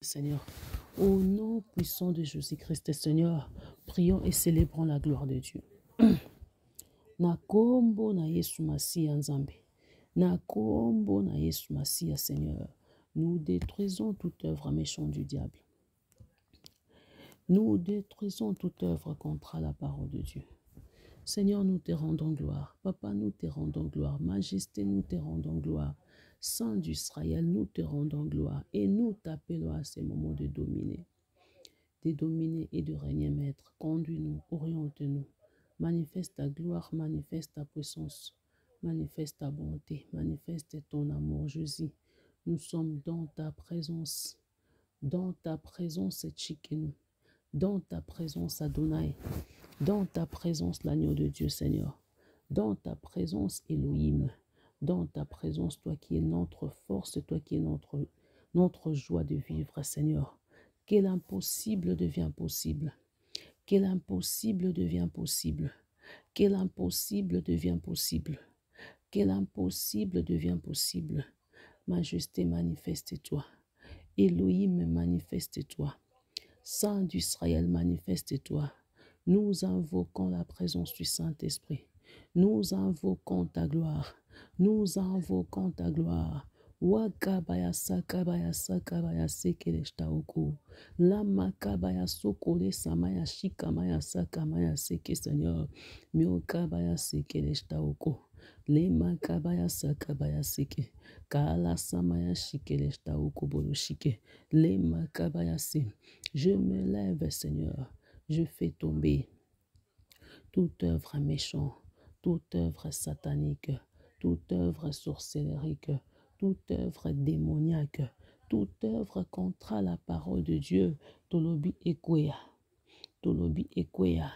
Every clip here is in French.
Seigneur. Au nom puissant de Jésus-Christ, Seigneur, prions et célébrons la gloire de Dieu. Na kombo na Yesu Masia Nzambe. Na kombo na Yesu Masia, Seigneur. Nous détruisons toute œuvre méchante du diable. Nous détruisons toute œuvre contre la parole de Dieu. Seigneur, nous te rendons gloire. Papa, nous te rendons gloire. Majesté, nous te rendons gloire. Saint d'Israël, nous te rendons gloire. Et nous t'appelons à ces moments de dominer et de régner, Maître. Conduis-nous, oriente-nous. Manifeste ta gloire, manifeste ta puissance, manifeste ta bonté, manifeste ton amour, Jésus. Nous sommes dans ta présence. Dans ta présence, Tchikenu. Dans ta présence, Adonai. Dans ta présence, l'agneau de Dieu, Seigneur. Dans ta présence, Elohim. Dans ta présence, toi qui es notre force, toi qui es notre joie de vivre, Seigneur. Que l'impossible devient possible. Que l'impossible devient possible. Que l'impossible devient possible. Que l'impossible devient possible. Majesté, manifeste-toi. Elohim, manifeste-toi. Saint d'Israël, manifeste-toi. Nous invoquons la présence du Saint-Esprit. Nous invoquons ta gloire. Nous invoquons ta gloire. Wakabaya sakabaya sakabaya sekeleshtaoko. Lama kabaya sokole samaya shikamaya sakamaya seke, Seigneur. Miokabaya sekeleshtaoko. Lema kabaya sakabaya seke. Kala samaya shikeleshtaoko boloshike. Lema kabaya se. Je me lève, Seigneur. Je fais tomber toute œuvre méchante, toute œuvre satanique, toute œuvre sorcellerique, toute œuvre démoniaque, toute œuvre contre la parole de Dieu. Tolobi ekwea, tolobi ekwea,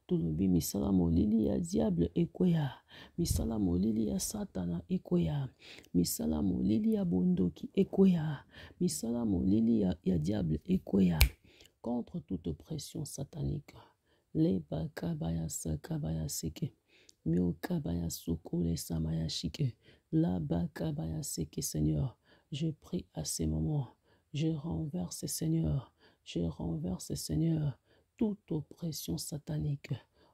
tolobi misala molili ya diable ekwea, misala molili ya satana ekwea, misala molili ya bondoki ekwea, misala molili ya diable ekwea, contre toute oppression satanique. Les bakabaya sakabaya seke. Mio kabaya sokole samaya shike. La bakabaya seke, Seigneur. Je prie à ces moments. Je renverse, Seigneur. Je renverse, Seigneur, toute oppression satanique,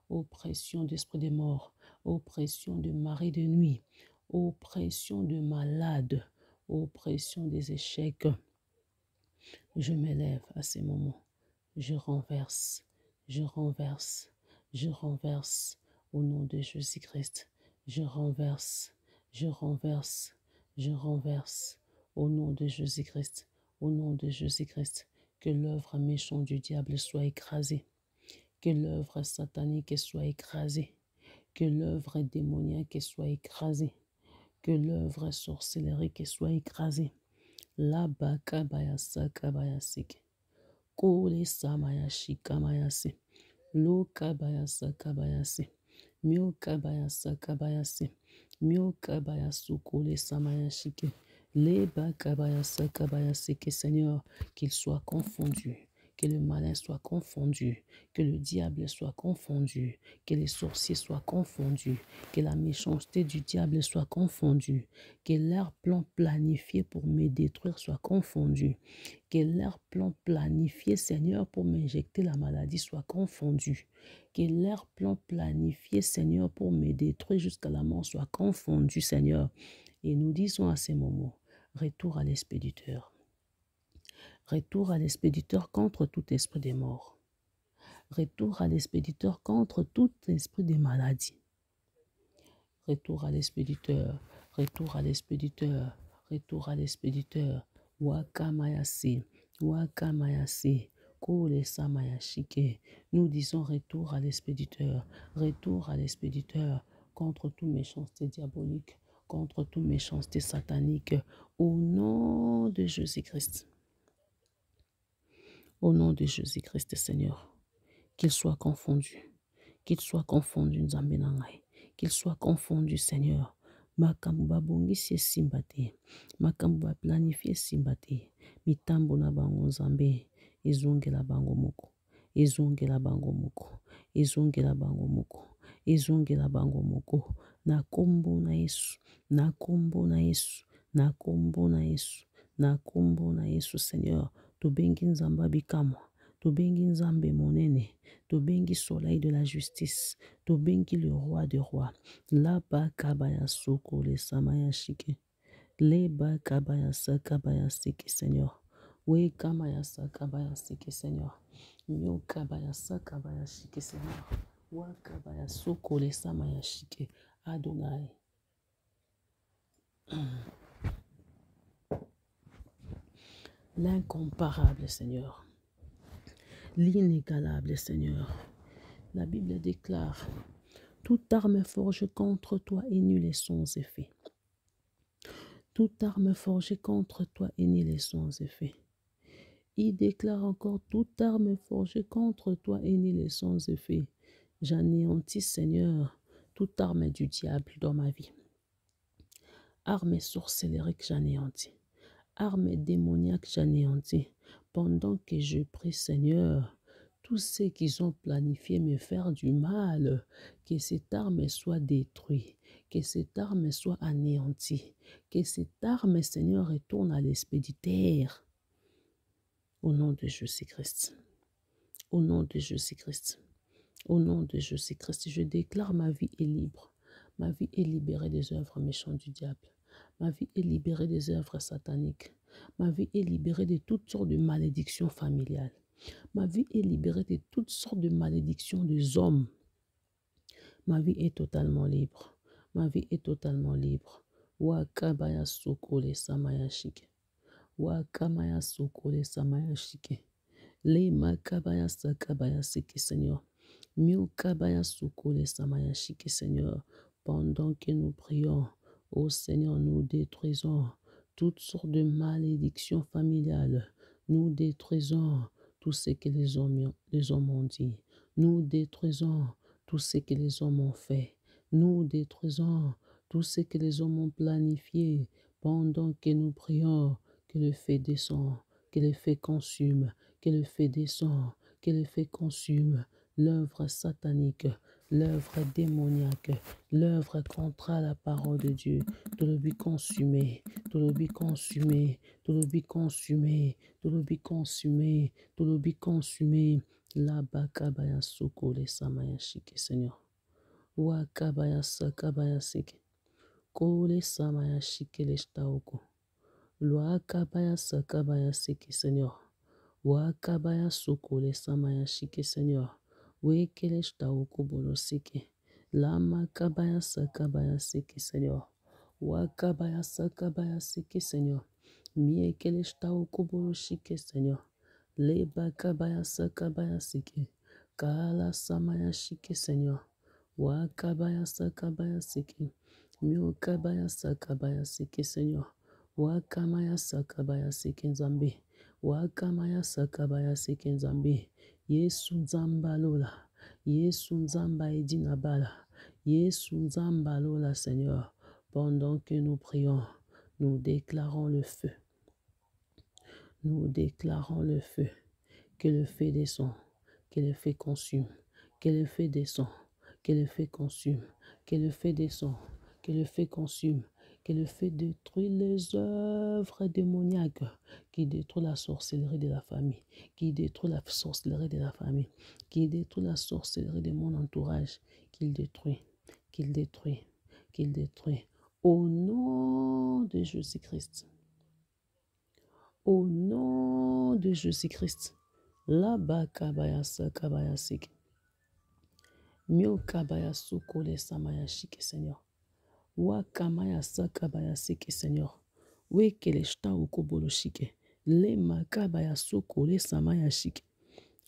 oppression d'esprit de mort, oppression de mari de nuit, oppression de malade, oppression des échecs. Je m'élève à ces moments. Je renverse. Je renverse, je renverse au nom de Jésus-Christ. Je renverse, je renverse, je renverse au nom de Jésus-Christ. Au nom de Jésus-Christ, que l'œuvre méchante du diable soit écrasée. Que l'œuvre satanique soit écrasée. Que l'œuvre démoniaque soit écrasée. Que l'œuvre sorcellerique soit écrasée. La bakabaya sakabaya seke. Kole samaya shikamayase. Lo kabayasa kabayase. Mio kabayasa kabayase. Mio kabayasu kole samaya shike. Leba kabayasa kabayase. Que Seigneur, qu'il soit confondu. Que le malin soit confondu, que le diable soit confondu, que les sorciers soient confondus, que la méchanceté du diable soit confondue, que leur plan planifié pour me détruire soit confondu, que leur plan planifié, Seigneur, pour m'injecter la maladie soit confondu, que leur plan planifié, Seigneur, pour me détruire jusqu'à la mort soit confondu, Seigneur. Et nous disons à ces moments, retour à l'expéditeur. Retour à l'expéditeur contre tout esprit de mort. Retour à l'expéditeur contre tout esprit de maladie. Retour à l'expéditeur. Retour à l'expéditeur. Retour à l'expéditeur. Wakamayase. Wakamayase. Kole samayashike. Nous disons retour à l'expéditeur. Retour à l'expéditeur contre toute méchanceté diabolique, contre toute méchanceté satanique. Au nom de Jésus-Christ. Au nom de Jésus-Christ, Seigneur, qu'il soit confondu, Nzambe na ngai, qu'il soit confondu, Seigneur. Makambo babongisi simba te, makambo planifie simba te, mitambo na bango Nzambe, ezongela bango moko, ezongela bango moko, ezongela bango moko, ezongela bango moko, na kombo na Yesu, na kombo na Yesu, na kombo na Yesu, na kombo na Yesu, Seigneur. tobengi nzamba bikamwa, tobengi nzambe monene, tobengi soleil de la justice, tobengi le roi des rois. Laba kabaya soko le samaya shike, leba kabaya sakabaya siki Seigneur, we kamaya sakabaya siki Seigneur, nyo kabaya sakabaya shike Seigneur, wa kabaya soko le samaya shike Adonai. L'incomparable Seigneur, l'inégalable Seigneur. La Bible déclare: toute arme forgée contre toi est nulle et sans effet. Toute arme forgée contre toi est nulle et sans effet. Il déclare encore: toute arme forgée contre toi est nulle et sans effet. J'anéantis, Seigneur, toute arme du diable dans ma vie. Arme sorcellerie que j'anéantis. Arme démoniaque j'anéantis. Pendant que je prie, Seigneur, tous ceux qui ont planifié me faire du mal, que cette arme soit détruite, que cette arme soit anéantie, que cette arme, Seigneur, retourne à l'expéditeur. Au nom de Jésus-Christ. Au nom de Jésus-Christ. Au nom de Jésus-Christ, je déclare: ma vie est libre. Ma vie est libérée des œuvres méchantes du diable. Ma vie est libérée des œuvres sataniques. Ma vie est libérée de toutes sortes de malédictions familiales. Ma vie est libérée de toutes sortes de malédictions des hommes. Ma vie est totalement libre. Ma vie est totalement libre. Wakabaya sokole samaya shike. Wakamaya sokole samaya shike. Le makabaya sakabaya siki Seigneur. Miukabaya sokole samaya shike Seigneur. Pendant que nous prions, ô Seigneur, nous détruisons toutes sortes de malédictions familiales. Nous détruisons tout ce que les hommes ont dit. Nous détruisons tout ce que les hommes ont fait. Nous détruisons tout ce que les hommes ont planifié. Pendant que nous prions, que le feu descend, que le feu consume, que le feu descend, que le feu consume l'œuvre satanique, l'œuvre démoniaque, l'œuvre contre la parole de Dieu. Tout le but consumé, tout le but consumé, tout le but consumé, tout le but consumé, tout le but consumé. La bakabaya soko le samaya shike Seigneur. Wakabaya sakabaya sike. Kole samaya shike le shtaoko. Wakabaya sakabaya sike Seigneur. Wakabaya soko le samaya shike Seigneur. Wekele shtaoko bolo sike. Lama kabaya sakabaya sike Seigneur. Wakabaya sakabaya sike Seigneur. Miekele shtaoko bolo shike Seigneur. Leba kabaya sakabaya sike. Kala samaya shike Seigneur. Wakabaya sakabaya sike. Miokabaya sakabaya sike Seigneur. Wakamaya sakabaya sike Nzambe. Wakamaya sakabaya sike Nzambe. Yesu Nzamba lola. Yesu Nzamba edinabala. Yesu Nzamba lola Seigneur. Pendant que nous prions, nous déclarons le feu. Nous déclarons le feu. Que le feu descend. Que le feu consume. Que le feu descend. Que le feu consume. Que le feu descend. Que le feu consume. Que le feu détruit les œuvres démoniaques, qui détruit la sorcellerie de la famille, qui détruit la sorcellerie de la famille, qui détruit la sorcellerie de mon entourage, qu'il détruit, qu'il détruit, qu'il détruit. Au nom de Jésus-Christ. Au nom de Jésus-Christ. Là-bas, kabaya sakabaya sik. Mio kabaya sukole samaya shike Seigneur. Wakamaya sakabaya siki Seigneur. Wekele shta ukobolo shike. Le makabaya sokole samaya shike.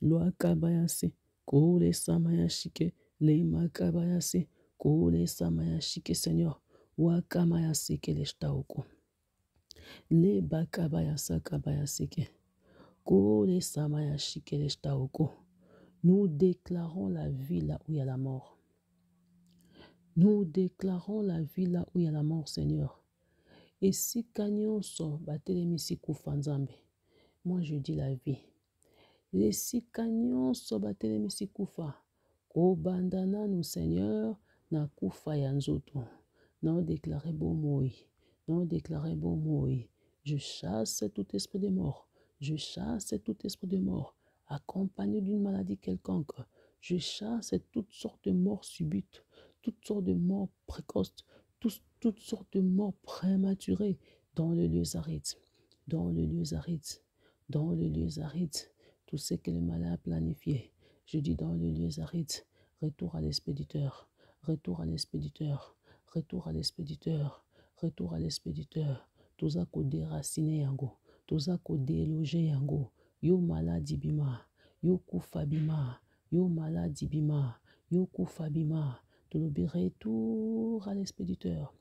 Loakabaya se kole samaya shike. Le makabaya se kole samaya shike Seigneur. Wakamaya seke le shta uko. Le bakabaya sakabaya sike. Kole samaya shike le shta uko. Nous déclarons la vie là où il y a la mort. Nous déclarons la vie là où il y a la mort, Seigneur. Et si nyonso batelemisi kufa Nzambe, moi je dis la vie. Et si nyonso batelemisi kufa, kobandana nous Seigneur, na kufa ya nzoto. Non déclaré bon moi. Non déclaré bon moi. Je chasse tout esprit de mort. Je chasse tout esprit de mort, accompagné d'une maladie quelconque. Je chasse toutes sortes de morts subites, toutes sortes de morts précoces, toutes sortes de morts prématurées dans le lieu aride, dans le lieu aride, dans le lieu aride. Tout ce que le malin a planifié, je dis dans le lieu aride, retour à l'expéditeur, retour à l'expéditeur, retour à l'expéditeur, retour à l'expéditeur. Toza ko déraciner yango, toza ko déloger yango. Yo maladi bima, yo kufa bima, yo maladi bima, yo kufa bima. Tolobi retour à l'expéditeur,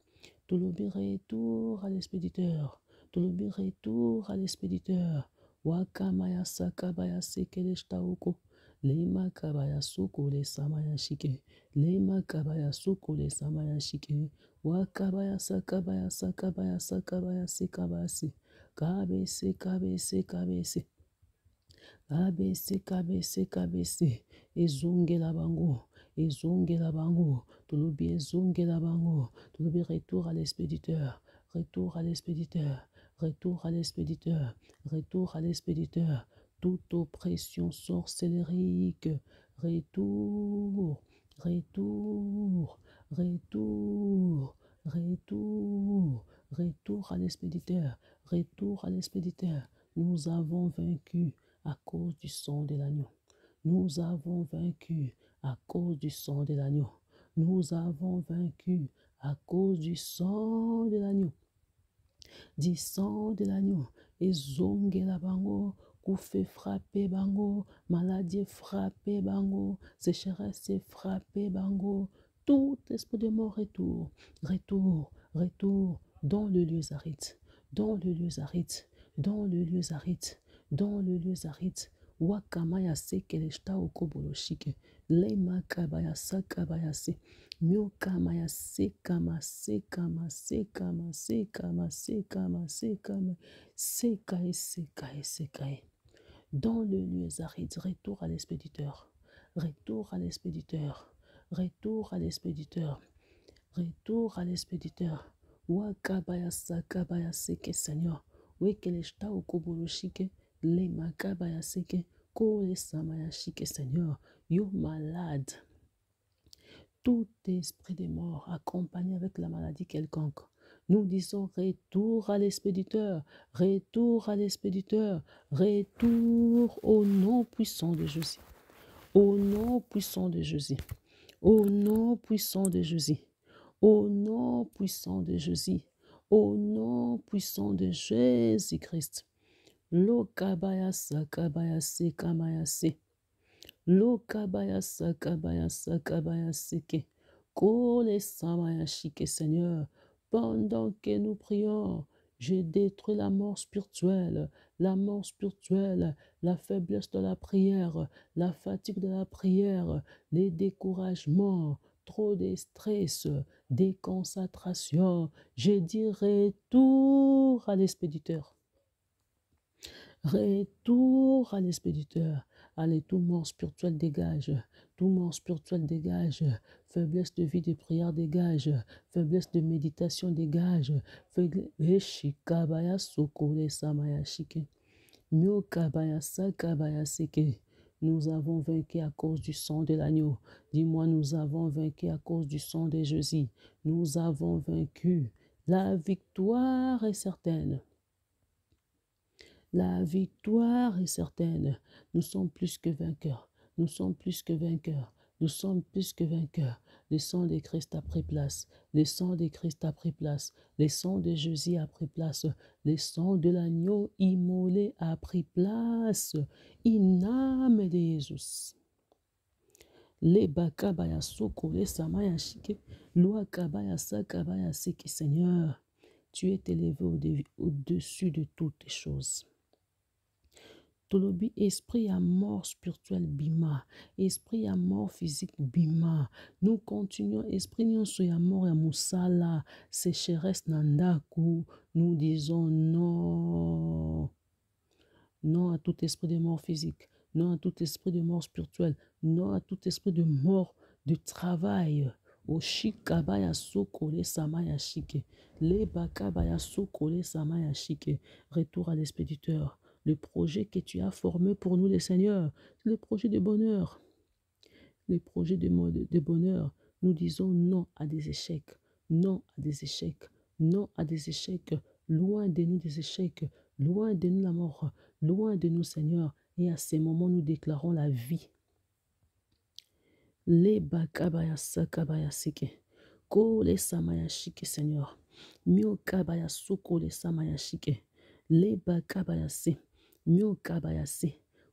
tolobi retour à l'expéditeur, tolobi retour à l'expéditeur. Wakamaya sakabaya sekele shtaoko. Lema kabaya soko le samaya shike. Lema kabaya soko le samaya shike. Wakabaya sakabaya sakabaya sakabaya sekabasi. Kabese kabese kabese. Kabese kabese kabese. Ezongela bango. Ezongela bango. Tolobi ezongela bango. Tolobi retour à l'expéditeur. Retour à l'expéditeur. Retour à l'expéditeur. Retour à l'expéditeur. Toute oppression sorcellérique. Retour. Retour. Retour. Retour. Retour à l'expéditeur. Retour à l'expéditeur. Nous avons vaincu à cause du sang de l'agneau. Nous avons vaincu à cause du sang de l'agneau. Nous avons vaincu à cause du sang de l'agneau. Du sang de l'agneau. Et zongela bango, koufe frappé bango, maladie frappé bango, sécheresse frappé bango. Tout esprit de mort retour, retour, retour dans le lieu aride, dans le lieu aride, dans le lieu aride, dans le lieu aride. Wakamaya sekeleshta okoboloshike, lema kabaya sakabaya se. Miokamaya sekama sekama sekama sekama sekama sekama sekae sekae sekae. Dans le lieu aride, retour à l'expéditeur, retour à l'expéditeur, retour à l'expéditeur, retour à l'expéditeur. Wakabaya sakabaya seke Seigneur, wekeleshta okoboloshike, le makabaya seke, kole samaya shike Seigneur, yo malade. Tout esprit de mort accompagné avec la maladie quelconque. Nous disons retour à l'expéditeur, retour à l'expéditeur, retour au nom puissant de Jésus. Au nom puissant de Jésus. Au nom puissant de Jésus. Au nom puissant de Jésus. Au nom puissant de Jésus-Christ. Lokabaya sakabaya sekamaya se. Lokabaya sakabaya sakabaya seke. Kole samaya shike Seigneur. Pendant que nous prions, j'ai détruit la mort spirituelle, la faiblesse de la prière, la fatigue de la prière, les découragements, trop de stress, déconcentration. J'ai dit retour à l'expéditeur. Retour à l'expéditeur. Allez, tout mort spirituel dégage. Tout mort spirituel dégage. Faiblesse de vie de prière dégage. Faiblesse de méditation dégage. Shikabaya sokole samaya shike. Myokabaya sakabaya seke. Nous avons vaincu à cause du sang de l'agneau. Dis-moi, nous avons vaincu à cause du sang de Jésus. Nous avons vaincu. La victoire est certaine. La victoire est certaine. Nous sommes plus que vainqueurs. Nous sommes plus que vainqueurs. Nous sommes plus que vainqueurs. Le sang de Christ a pris place. Le sang de Christ a pris place. Le sang de Jésus a pris place. Le sang de l'agneau immolé a pris place. In âme de Jésus. Les bakabaya soko, les samaya shike, loi kabaya sakabaya seki. Seigneur, tu es élevé au-dessus de toutes les choses. Tolobi, esprit à mort spirituel bima, esprit à mort physique bima. Nous continuons, esprit nyonso ya mort ya musala, sécheresse nandaku. Nous disons non. Non à tout esprit de mort physique, non à tout esprit de mort spirituelle, non à tout esprit de mort de travail. Oshikabaya sokole samaya shike, le bakabaya sokole samaya shike. Retour à l'expéditeur. le projet que tu as formé pour nous, les Seigneurs, le projet de bonheur, les projets de bonheur. Nous disons non à des échecs, non à des échecs, non à des échecs, loin de nous des échecs, loin de nous la mort, loin de nous, Seigneur. Et à ces moments, nous déclarons la vie. Les bakabaya sakabaya sike. Ko le samaya shike, Seigneur. Mio kabaya suko le samaya shike. Les bakabaya se. Mio kabaya se.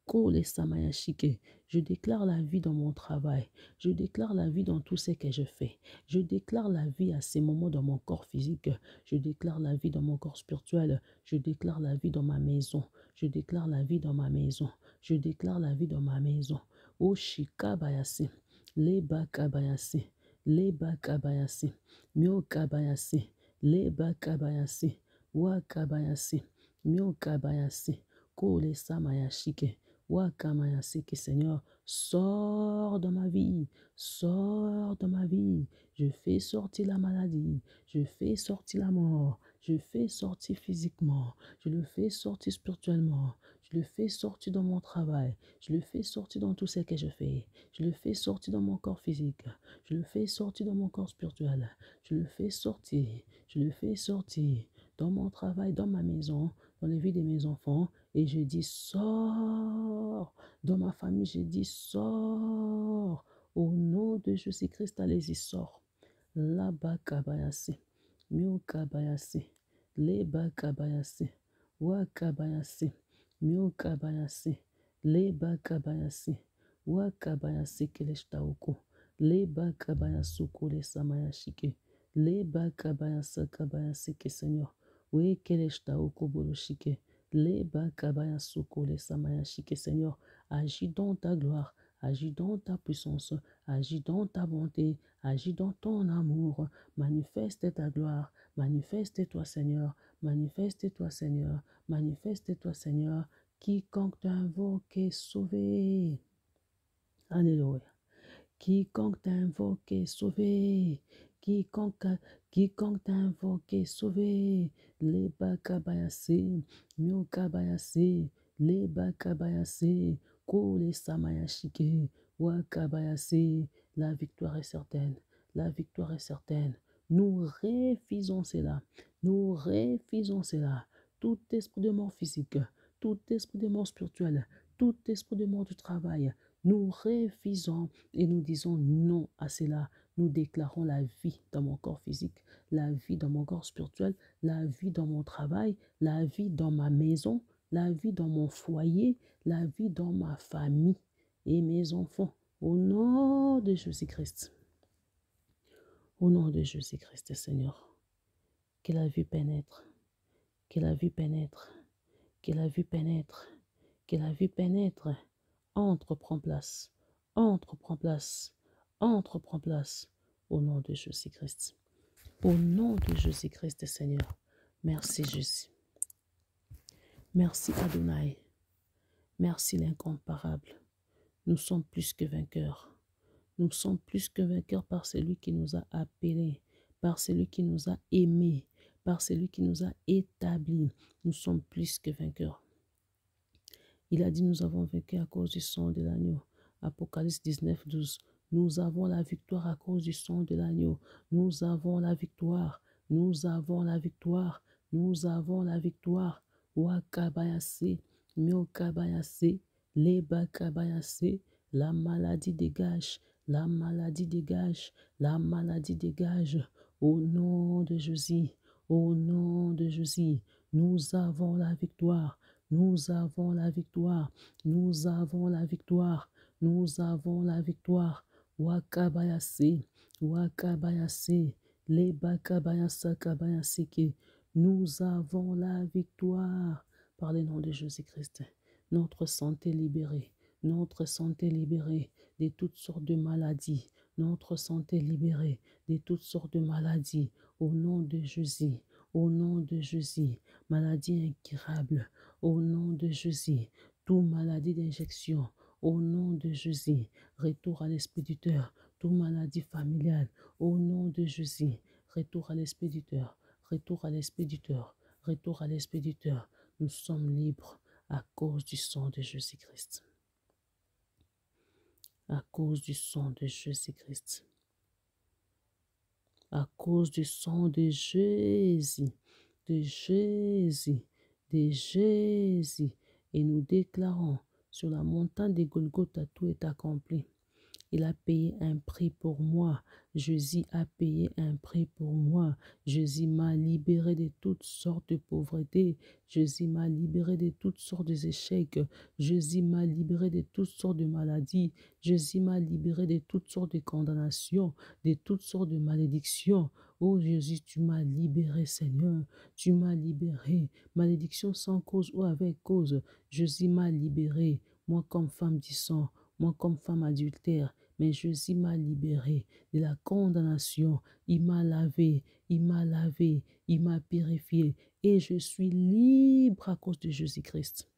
Ko le samaya shike. Je déclare la vie dans mon travail. Je déclare la vie dans tout ce que je fais. Je déclare la vie à ces moments dans mon corps physique. Je déclare la vie dans mon corps spirituel. Je déclare la vie dans ma maison. Je déclare la vie dans ma maison. Je déclare la vie dans ma maison. O shikabayase. Les bakabayase. Les bakabayase. Mio kabayase. Les bakabayase. Wa kabayase. Mio kabayase. Ko le samaya shike. Wakamayaseke, Seigneur, sors dans ma vie, sors dans ma vie. Je fais sortir la maladie, je fais sortir la mort, je fais sortir physiquement, je le fais sortir spirituellement, je le fais sortir dans mon travail, je le fais sortir dans tout ce que je fais, je le fais sortir dans mon corps physique, je le fais sortir dans mon corps spirituel, je le fais sortir, je le fais sortir dans mon travail, dans ma maison, dans les vies de mes enfants. Et je dis, sors. Dans ma famille, je dis, sors. Au nom de Jésus-Christ, allez-y, sors. Là-bas, kabayase. Mio kabayase. Leba kabayase. Wa kabayase. Mio kabayase. Leba kabayase. Wa kabayase keleshtaoko. Leba kabayasuko le samayashike. Leba kabayasa kabayase ke, Seigneur. We keleshtaoko boloshike. Les bakabaya soko les samaya shike, Seigneur, agis dans ta gloire, agis dans ta puissance, agis dans ta bonté, agis dans ton amour, manifeste ta gloire, manifeste-toi, Seigneur, manifeste-toi, Seigneur, manifeste-toi, Seigneur. Quiconque t'invoque est sauvé. Alléluia. Quiconque t'invoque est sauvé. Quiconque t'invoque est sauvé. Les bakabayase, mio kabayase, les bakabayase, ko les samayashike, wakabayase. La victoire est certaine. La victoire est certaine. Nous refusons cela. Nous refusons cela. Tout esprit de mort physique, tout esprit de mort spirituelle, tout esprit de mort du travail, nous refusons et nous disons non à cela. Nous déclarons la vie dans mon corps physique, la vie dans mon corps spirituel, la vie dans mon travail, la vie dans ma maison, la vie dans mon foyer, la vie dans ma famille et mes enfants. Au nom de Jésus-Christ. Au nom de Jésus-Christ, Seigneur. Que la vie pénètre. Que la vie pénètre. Que la vie pénètre. Que la vie pénètre. Entre, prends place. Entre, prends place. Entre, prends place. Au nom de Jésus-Christ. Au nom de Jésus-Christ, Seigneur. Merci, Jésus. Merci, Adonai. Merci, l'incomparable. Nous sommes plus que vainqueurs. Nous sommes plus que vainqueurs par celui qui nous a appelés, par celui qui nous a aimés, par celui qui nous a établis. Nous sommes plus que vainqueurs. Il a dit, nous avons vaincu à cause du sang de l'agneau. Apocalypse 19, 12. Nous avons la victoire à cause du sang de l'agneau. Nous avons la victoire. Nous avons la victoire. Nous avons la victoire. Wakabayase, miokabayase, lebakabayase. La maladie dégage. La maladie dégage. La maladie dégage. Au nom de Jésus. Au nom de Jésus. Nous avons la victoire. Nous avons la victoire. Nous avons la victoire. Nous avons la victoire. Wakabayase. Wakabayase. Lebakabayasa kabayaseke. Nous avons la victoire. Par le nom de Jésus-Christ. Notre santé libérée. Notre santé libérée de toutes sortes de maladies. Notre santé libérée de toutes sortes de maladies. Au nom de Jésus. Au nom de Jésus. Maladie incurable. Au nom de Jésus, toute maladie d'injection, au nom de Jésus, retour à l'expéditeur, toute maladie familiale, au nom de Jésus, retour à l'expéditeur, retour à l'expéditeur, retour à l'expéditeur. Nous sommes libres à cause du sang de Jésus-Christ. À cause du sang de Jésus-Christ. À cause du sang de Jésus, de Jésus, de Jésus. Et nous déclarons sur la montagne de Golgotha, tout est accompli. Il a payé un prix pour moi. Jésus a payé un prix pour moi. Jésus m'a libéré de toutes sortes de pauvreté. Jésus m'a libéré de toutes sortes d'échecs. Jésus m'a libéré de toutes sortes de maladies. Jésus m'a libéré de toutes sortes de condamnations, de toutes sortes de malédictions. Oh Jésus, tu m'as libéré, Seigneur. Tu m'as libéré. Malédiction sans cause ou avec cause. Jésus m'a libéré. Moi comme femme du sang, moi comme femme adultère. Mais Jésus m'a libéré de la condamnation. Il m'a lavé, il m'a lavé, il m'a purifié. Et je suis libre à cause de Jésus-Christ.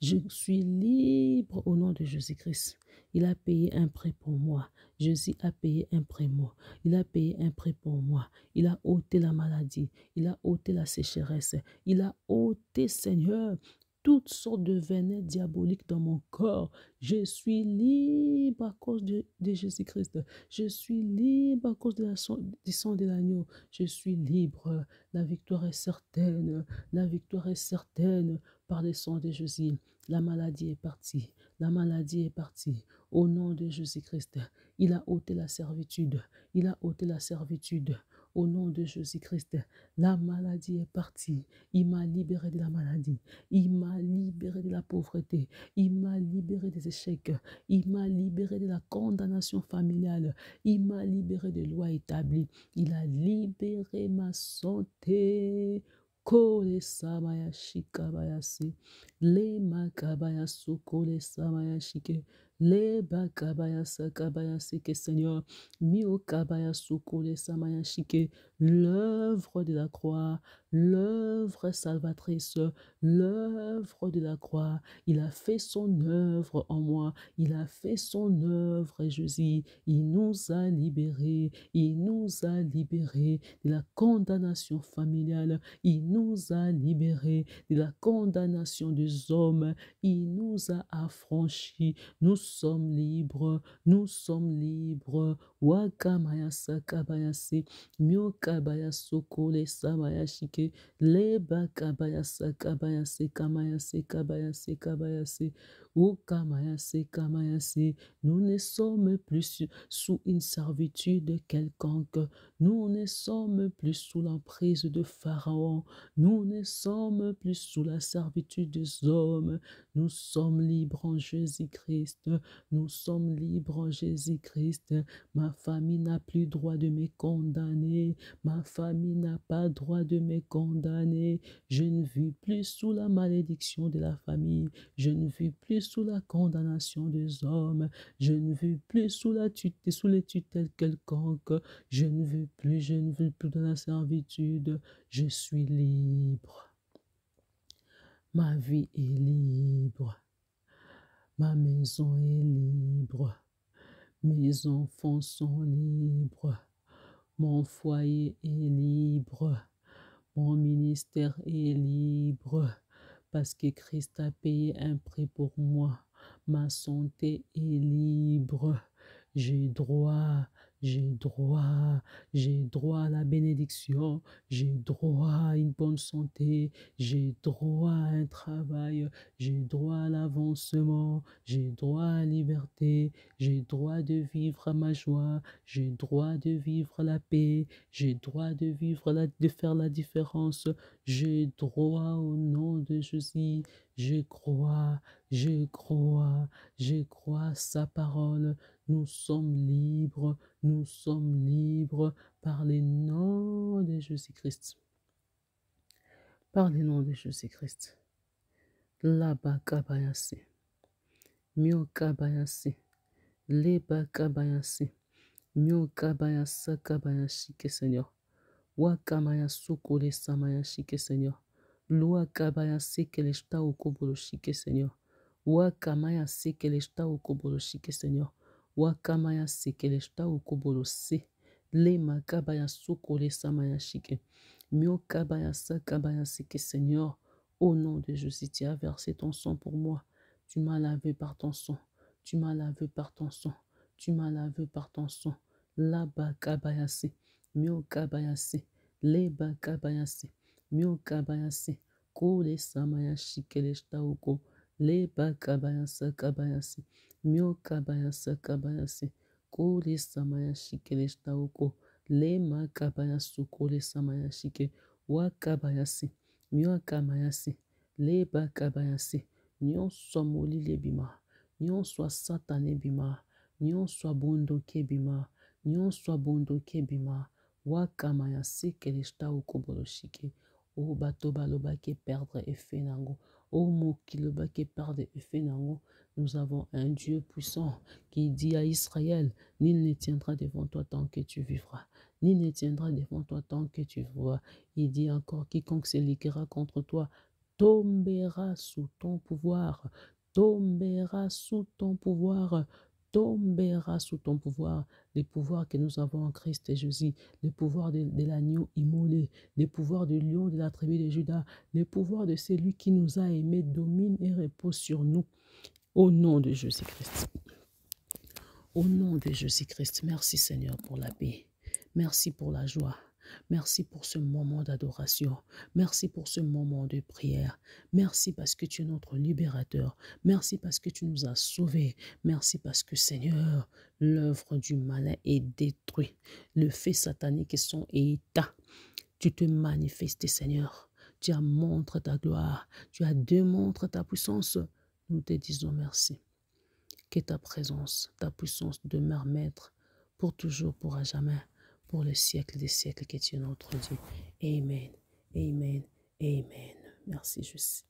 Je suis libre au nom de Jésus-Christ. Il a payé un prix pour moi. Jésus a payé un prix pour moi. Il a payé un prix pour moi. Il a ôté la maladie. Il a ôté la sécheresse. Il a ôté, Seigneur, toutes sortes de venin diaboliques dans mon corps. Je suis libre à cause de Jésus-Christ. Je suis libre à cause du sang de l'agneau. Je suis libre. La victoire est certaine. La victoire est certaine par le sang de Jésus. La maladie est partie. La maladie est partie. Au nom de Jésus-Christ, il a ôté la servitude. Il a ôté la servitude. Au nom de Jésus-Christ, la maladie est partie. Il m'a libéré de la maladie. Il m'a libéré de la pauvreté. Il m'a libéré des échecs. Il m'a libéré de la condamnation familiale. Il m'a libéré des lois établies. Il a libéré ma santé. Kole samaya shikabaya si. Le makabaya sokole samaya shike. Le bakabaya sakabaya seke Seigneur. Mio kabaya sokole samaya shike. L'œuvre de la croix, l'œuvre salvatrice, l'œuvre de la croix. Il a fait son œuvre en moi. Il a fait son œuvre, Jésus. Il nous a libérés. Il nous a libérés de la condamnation familiale. Il nous a libérés de la condamnation des hommes. Il nous a affranchis. Nous sommes libres. Nous sommes libres. Wakamaya sakabayasi. Myokabaya sokole samaya shike. Leba kabaya sakabayasi kamayasi kabayasi kabayasi. Ukamayasi kamayasi. Nous ne sommes plus sous une servitude quelconque. Nous ne sommes plus sous l'emprise de Pharaon. Nous ne sommes plus sous la servitude des hommes. Nous sommes libres en Jésus-Christ. Nous sommes libres en Jésus-Christ. Ma famille n'a plus droit de me condamner. Ma famille n'a pas droit de me condamner. Je ne vis plus sous la malédiction de la famille. Je ne vis plus sous la condamnation des hommes. Je ne vis plus sous les tutelles quelconques. Je ne vis plus dans la servitude. Je suis libre. Ma vie est libre. Ma maison est libre. Mes enfants sont libres. Mon foyer est libre. Mon ministère est libre. Parce que Christ a payé un prix pour moi. Ma santé est libre. J'ai droit à la bénédiction, j'ai droit à une bonne santé, j'ai droit à un travail, j'ai droit à l'avancement, j'ai droit à la liberté, j'ai droit de vivre ma joie, j'ai droit de vivre la paix, j'ai droit de faire la différence, j'ai droit au nom de Jésus, je crois à sa parole. Nous sommes libres par le nom de Jésus-Christ. Par le nom de Jésus-Christ. Laba kabayasi, mio kabayasi, leba kabayasi, mio kabayasa kabayashi que Seigneur. Wakamaya sukule samayashi que Seigneur. Lua kabayasi que l'esta au koboloshi que Seigneur. Wakamaya se que l'esta au koboloshi que Seigneur. Wakamaya se que l'esta au kobolosi. Le makabaya sukule samayashike. Mio kabaya sakabaya sike Seigneur. Au nom de Jésus, tu as versé ton sang pour moi. Tu m'as lavé par ton sang. Tu m'as lavé par ton sang. Tu m'as lavé par ton sang. Laba kabayase. Mio kabayase. Leba kabayase. Mio kabayase. Kole samaya shikele shtauko. Leba kabayasa kabayase. Mio kabayasa kabayase. Kole samaya shikele shtauko. Lema kabayasu kole samaya shike. Wa kabayase. Mio kabayase. Leba kabayase. Nyonso molili bima. Nyonso satane bima. Nyonso bondoke bima. Nyonso bondoke bima. Wakamaya sekeleshta okoboloshike. O bato baloba ke perdre effet nango. O moki loba ke perdre effet nango. Nous avons un Dieu puissant qui dit à Israël, nul ne tiendra devant toi tant que tu vivras. Nul ne tiendra devant toi tant que tu vivras. Il dit encore, quiconque se liguera contre toi tombera sous ton pouvoir. Tombera sous ton pouvoir. Tombera sous ton pouvoir. Les pouvoirs que nous avons en Christ Jésus, les pouvoirs de l'agneau immolé, les pouvoirs du lion de la tribu de Judas, les pouvoirs de celui qui nous a aimés domine et repose sur nous. Au nom de Jésus-Christ. Au nom de Jésus-Christ, merci Seigneur pour la paix. Merci pour la joie. Merci pour ce moment d'adoration. Merci pour ce moment de prière. Merci parce que tu es notre libérateur. Merci parce que tu nous as sauvés. Merci parce que Seigneur, l'œuvre du malin est détruite. Le fait satanique est son état. Tu te manifestes, Seigneur. Tu as montré ta gloire. Tu as démontré ta puissance. Nous te disons merci. Que ta présence, ta puissance demeure maître pour toujours, pour à jamais, pour le siècle des siècles que tu es notre Dieu. Amen, amen, amen. Merci, Jésus.